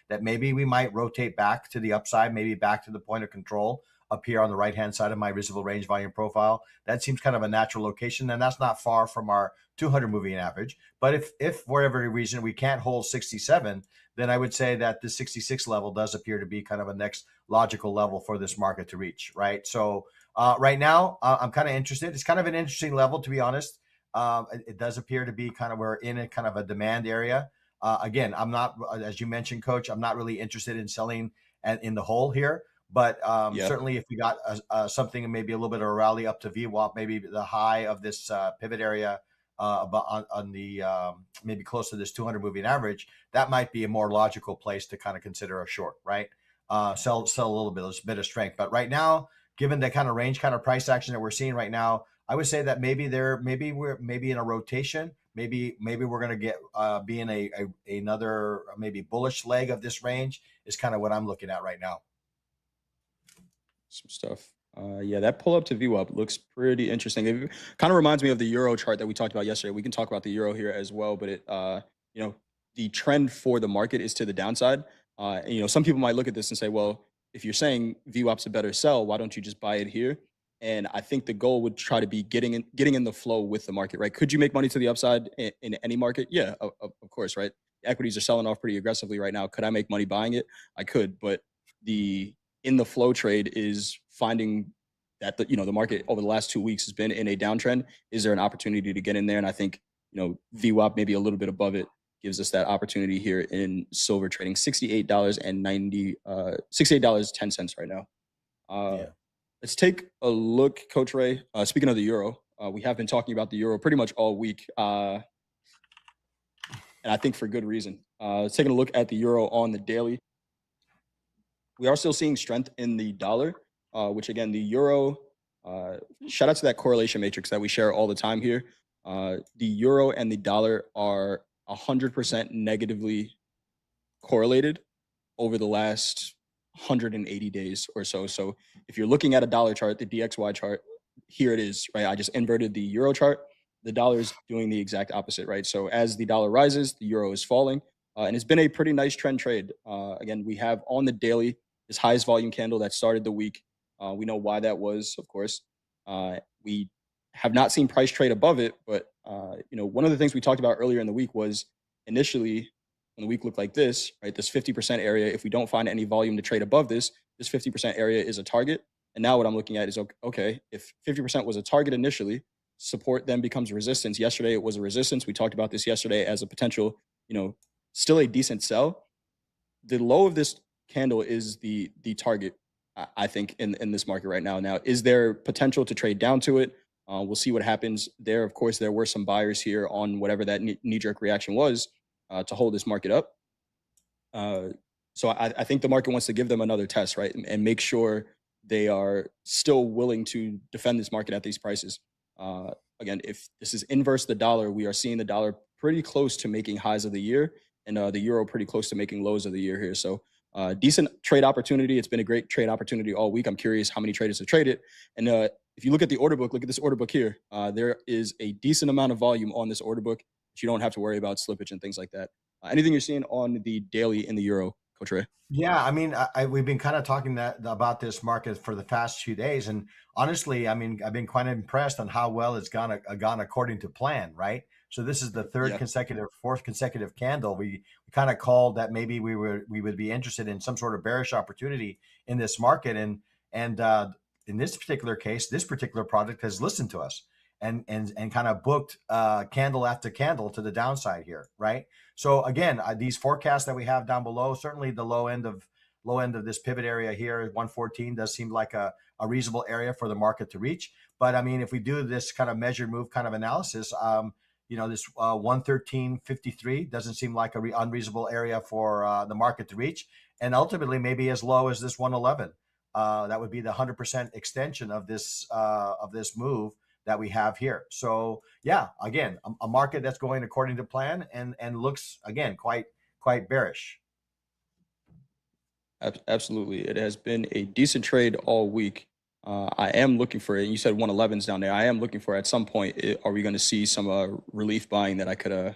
that maybe we might rotate back to the upside, maybe back to the point of control up here on the right-hand side of my visible range volume profile. That seems kind of a natural location, and that's not far from our 200 moving average. But if for every reason we can't hold 67, then I would say that the 66 level does appear to be kind of a next logical level for this market to reach, right? So right now, I'm kind of interested. It's kind of an interesting level, to be honest. It does appear to be kind of we're in a kind of a demand area. Again, I'm not, as you mentioned, Coach, I'm not really interested in selling in the hole here. But Yeah. certainly, if we got something, maybe a little bit of a rally up to VWAP, maybe the high of this pivot area about on the maybe close to this 200 moving average, that might be a more logical place to kind of consider a short, right? Sell a little bit of strength. But right now, given the kind of range, kind of price action that we're seeing right now, I would say that maybe we're in a rotation. Maybe we're going to get be in another maybe bullish leg of this range is kind of what I'm looking at right now. Some stuff. Yeah, that pull up to VWAP looks pretty interesting. It kind of reminds me of the euro chart that we talked about yesterday. We can talk about the euro here as well, but you know, the trend for the market is to the downside. And, some people might look at this and say, well, if you're saying VWAP's a better sell, why don't you just buy it here? And I think the goal would try to be getting in the flow with the market, right? Could you make money to the upside in any market? Yeah, of course, right? Equities are selling off pretty aggressively right now. Could I make money buying it? I could, but the in the flow trade is finding that the market over the last 2 weeks has been in a downtrend. Is there an opportunity to get in there? And I think VWAP maybe a little bit above it gives us that opportunity here in silver trading $68.10 right now. Yeah. Let's take a look, Coach Ray. Speaking of the euro, we have been talking about the euro pretty much all week, and I think for good reason. Taking a look at the euro on the daily, we are still seeing strength in the dollar, which again, the euro, shout out to that correlation matrix that we share all the time here. The euro and the dollar are 100% negatively correlated over the last 180 days or so. So if you're looking at a dollar chart, the DXY chart, here it is, right? I just inverted the euro chart. The dollar is doing the exact opposite, right? So as the dollar rises, the euro is falling. And it's been a pretty nice trend trade. Again, we have on the daily this highest volume candle that started the week. We know why that was, of course. We have not seen price trade above it, but one of the things we talked about earlier in the week was initially when the week looked like this, right? This 50% area, if we don't find any volume to trade above this 50% area is a target. And now what I'm looking at is, okay, if 50% was a target initially, support then becomes resistance. Yesterday, it was a resistance. We talked about this yesterday as a potential, still a decent sell. The low of this candle is the target, I think, in this market right now. Now, is there potential to trade down to it? We'll see what happens there. Of course, there were some buyers here on whatever that knee-jerk reaction was to hold this market up. So I think the market wants to give them another test, right? And make sure they are still willing to defend this market at these prices. Again, if this is inverse the dollar, we are seeing the dollar pretty close to making highs of the year and the euro pretty close to making lows of the year here. So decent trade opportunity. It's been a great trade opportunity all week. I'm curious how many traders have traded. And if you look at the order book, look at this order book here. There is a decent amount of volume on this order book that you don't have to worry about slippage and things like that. Anything you're seeing on the daily in the euro, Coach Ray? Yeah, I mean, we've been kind of talking about this market for the past few days, and honestly, I mean, I've been quite impressed on how well it's gone according to plan, right? So this is the Yeah. fourth consecutive candle. We kind of called that maybe we would be interested in some sort of bearish opportunity in this market, and in this particular case, this particular product has listened to us and kind of booked candle after candle to the downside here, right? So again, these forecasts that we have down below, certainly the low end of this pivot area here, 114, does seem like a reasonable area for the market to reach. But I mean, if we do this kind of measured move kind of analysis, this 113.53 doesn't seem like a unreasonable area for the market to reach, and ultimately maybe as low as this 111. That would be the 100% extension of this move that we have here. So yeah, again, a market that's going according to plan and looks again quite bearish. Absolutely. It has been a decent trade all week. I am looking for it. You said 111's down there. I am looking for at some point, are we going to see some relief buying that I could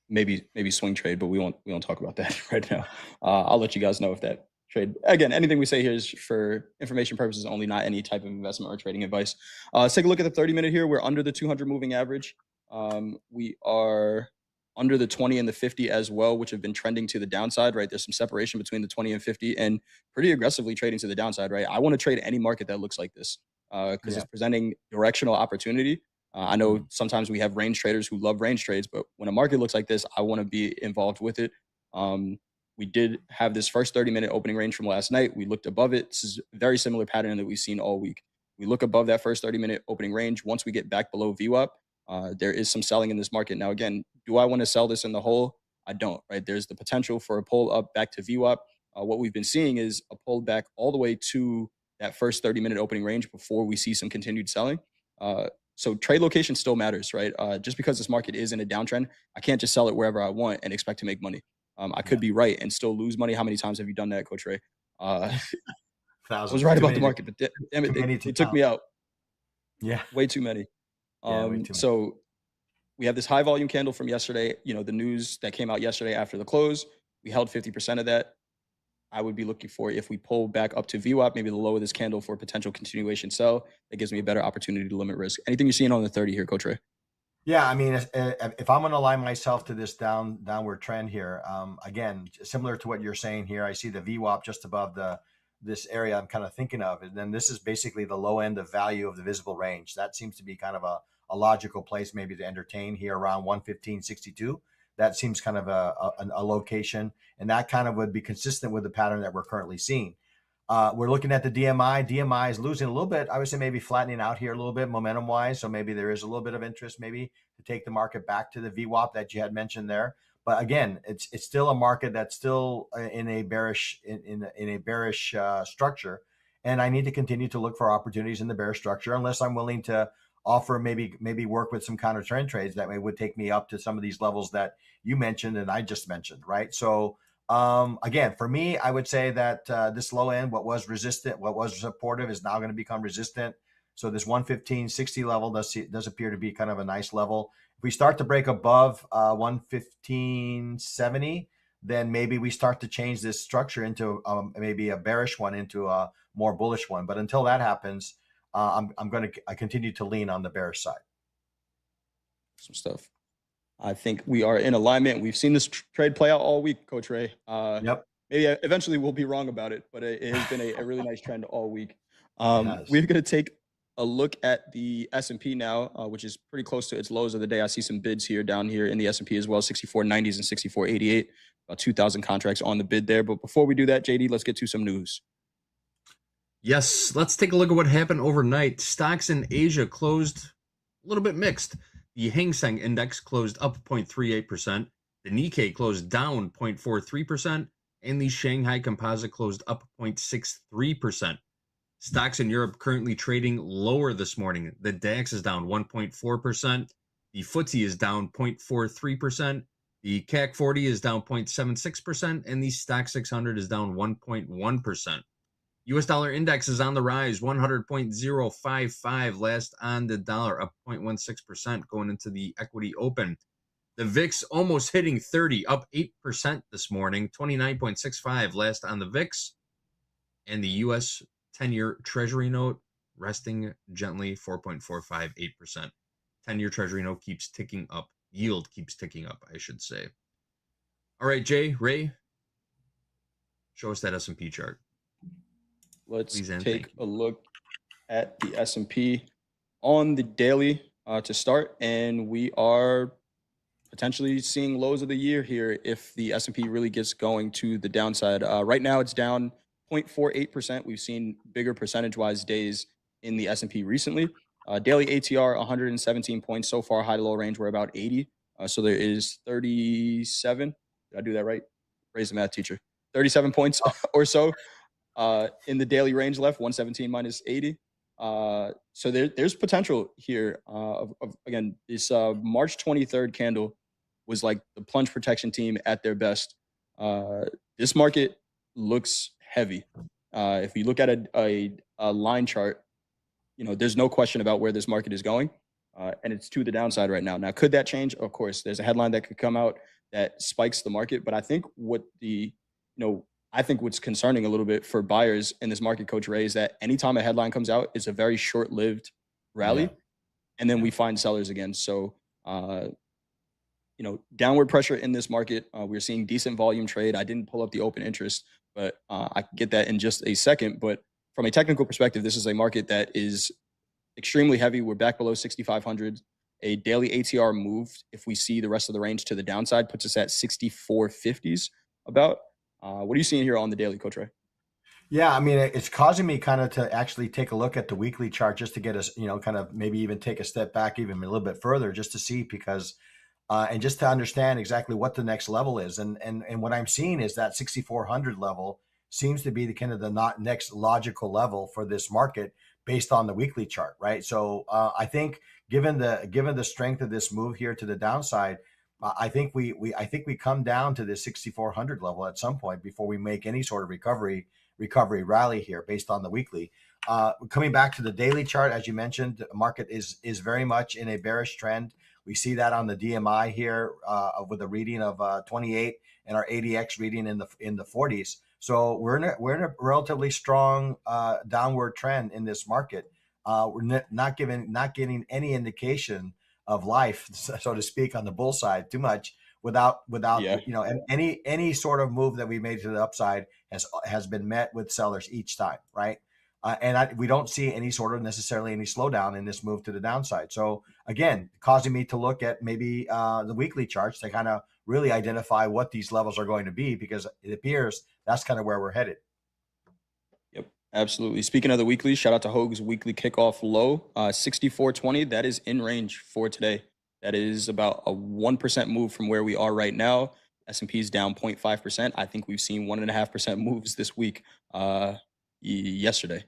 maybe swing trade, but we won't talk about that right now. I'll let you guys know if that trade. Again, anything we say here is for information purposes only, not any type of investment or trading advice. Let's take a look at the 30-minute here. We're under the 200 moving average. We are under the 20 and the 50 as well, which have been trending to the downside, right? There's some separation between the 20 and 50 and pretty aggressively trading to the downside, right? I want to trade any market that looks like this because Yeah. it's presenting directional opportunity. I know sometimes we have range traders who love range trades, but when a market looks like this, I want to be involved with it. We did have this first 30-minute opening range from last night. We looked above it. This is a very similar pattern that we've seen all week. We look above that first 30-minute opening range. Once we get back below VWAP, there is some selling in this market. Now, again, do I want to sell this in the hole? I don't, right? There's the potential for a pull up back to VWAP. What we've been seeing is a pull back all the way to that first 30-minute opening range before we see some continued selling. So trade location still matters, right? Just because this market is in a downtrend, I can't just sell it wherever I want and expect to make money. I could Yeah. be right and still lose money. How many times have you done that, Coach Ray? I was Thousands. right Too about the many to, market, but damn too it, many they to took count. me out Yeah. way too many. Yeah. Way too many. So we have this high volume candle from yesterday. You know, the news that came out yesterday after the close, we held 50% of that. I would be looking for if we pull back up to VWAP, maybe the low of this candle for a potential continuation sell. That gives me a better opportunity to limit risk. Anything you're seeing on the 30 here, Coach Ray? Yeah, I mean, if I'm going to align myself to this downward trend here, again, similar to what you're saying here, I see the VWAP just above the this area I'm kind of thinking of, and then this is basically the low end of value of the visible range. That seems to be kind of a logical place maybe to entertain here around 115.62. That seems kind of a location, and that kind of would be consistent with the pattern that we're currently seeing. We're looking at the DMI. DMI is losing a little bit. I would say maybe flattening out here a little bit momentum wise. So maybe there is a little bit of interest maybe to take the market back to the VWAP that you had mentioned there. But again, it's still a market that's still in a bearish in a bearish structure, and I need to continue to look for opportunities in the bearish structure unless I'm willing to offer maybe work with some counter trend trades that would take me up to some of these levels that you mentioned and I just mentioned, right? So again, for me, I would say that this low end, what was resistant, what was supportive, is now going to become resistant. So this 115.60 level does appear to be kind of a nice level. If we start to break above 115.70, then maybe we start to change this structure into maybe a bearish one into a more bullish one. But until that happens, I'm going to continue to lean on the bearish side. Some stuff. I think we are in alignment. We've seen this trade play out all week, Coach Ray. Yep. Maybe eventually we'll be wrong about it, but it has been a really nice trend all week. It has. We're going to take a look at the S&P now, which is pretty close to its lows of the day. I see some bids here down here in the S&P as well, 64.90s and 64.88, about 2,000 contracts on the bid there. But before we do that, JD, let's get to some news. Yes, let's take a look at what happened overnight. Stocks in Asia closed a little bit mixed. The Hang Seng Index closed up 0.38%. The Nikkei closed down 0.43%. And the Shanghai Composite closed up 0.63%. Stocks in Europe currently trading lower this morning. The DAX is down 1.4%. The FTSE is down 0.43%. The CAC 40 is down 0.76%. And the Stock 600 is down 1.1%. US dollar index is on the rise, 100.055 last on the dollar, up 0.16% going into the equity open. The VIX almost hitting 30, up 8% this morning, 29.65 last on the VIX. And the US 10-year Treasury note resting gently, 4.458%. 10-year Treasury note keeps ticking up. Yield keeps ticking up, I should say. All right, Jay, Ray, show us that S&P chart. Let's take a look at the S&P on the daily to start, and we are potentially seeing lows of the year here if the S&P really gets going to the downside. Right now, it's down 0.48%. We've seen bigger percentage-wise days in the S&P recently. Daily ATR 117 points so far. High to low range we're about 80. So there is 37. Did I do that right? Raise the math teacher. 37 points or so. In the daily range left, 117 minus 80. So there's potential here. Again, this March 23rd candle was like the plunge protection team at their best. This market looks heavy. If you look at a line chart, you know, there's no question about where this market is going. And it's to the downside right now. Now, could that change? Of course, there's a headline that could come out that spikes the market. But I think I think what's concerning a little bit for buyers in this market, Coach Ray, is that anytime a headline comes out, it's a very short-lived Yeah. rally, and then Yeah. we find sellers again. So, downward pressure in this market. We're seeing decent volume trade. I didn't pull up the open interest, but I can get that in just a second. But from a technical perspective, this is a market that is extremely heavy. We're back below 6,500. A daily ATR move, if we see the rest of the range to the downside, puts us at 6450s about. What are you seeing here on the daily, Coach Ray? Yeah, I mean, it's causing me kind of to actually take a look at the weekly chart just to get us, kind of maybe even take a step back even a little bit further just to see because and just to understand exactly what the next level is. And what I'm seeing is that 6,400 level seems to be the kind of the not next logical level for this market based on the weekly chart, right? So I think given the strength of this move here to the downside, I think we come down to the 6,400 level at some point before we make any sort of recovery rally here based on the weekly. Coming back to the daily chart, as you mentioned, the market is very much in a bearish trend. We see that on the DMI here with a reading of 28 and our ADX reading in the 40s. So we're in a relatively strong downward trend in this market. We're not getting any indication of life, so to speak, on the bull side too much without Yeah. any sort of move that we made to the upside has been met with sellers each time, right? We don't see any sort of necessarily any slowdown in this move to the downside. So again, causing me to look at maybe the weekly charts to kind of really identify what these levels are going to be, because it appears that's kind of where we're headed. Yep, absolutely. Speaking of the weekly, shout out to Hoag's weekly kickoff low, 6420. That is in range for today. That is about a 1% move from where we are right now. S&P is down 0.5%. I think we've seen 1.5% moves this week yesterday.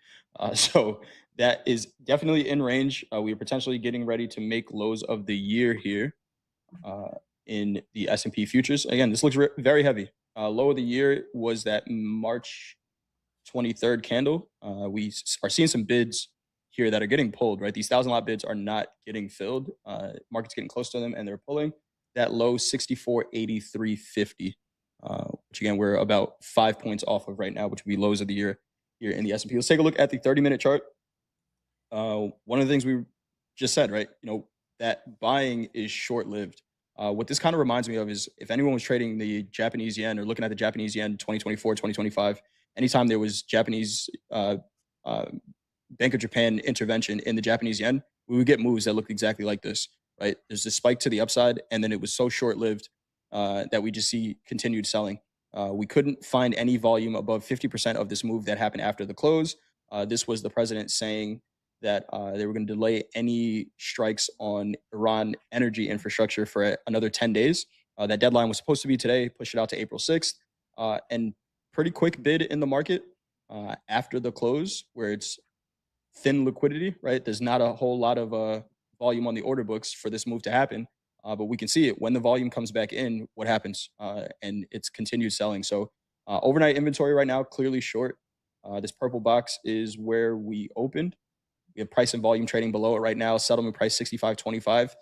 So that is definitely in range. We are potentially getting ready to make lows of the year here in the S&P futures. Again, this looks very heavy. Low of the year was that March 23rd candle. We are seeing some bids here that are getting pulled, right? These 1,000 lot bids are not getting filled. Market's getting close to them and they're pulling. That low 64.8350, which again, we're about 5 points off of right now, which would be lows of the year here in the S&P. Let's take a look at the 30-minute chart. One of the things we just said, right? That buying is short-lived. What this kind of reminds me of is if anyone was trading the Japanese yen or looking at the Japanese yen 2024, 2025, anytime there was Japanese Bank of Japan intervention in the Japanese yen, we would get moves that looked exactly like this, right? There's this spike to the upside, and then it was so short-lived that we just see continued selling. We couldn't find any volume above 50% of this move that happened after the close. This was the president saying that they were going to delay any strikes on Iran energy infrastructure for another 10 days. That deadline was supposed to be today, pushed it out to April 6th. And pretty quick bid in the market after the close, where it's thin liquidity, right? There's not a whole lot of volume on the order books for this move to happen. But we can see it when the volume comes back in, what happens, and it's continued selling. So overnight inventory right now, clearly short. This purple box is where we opened. We have price and volume trading below it right now. Settlement price 65.25.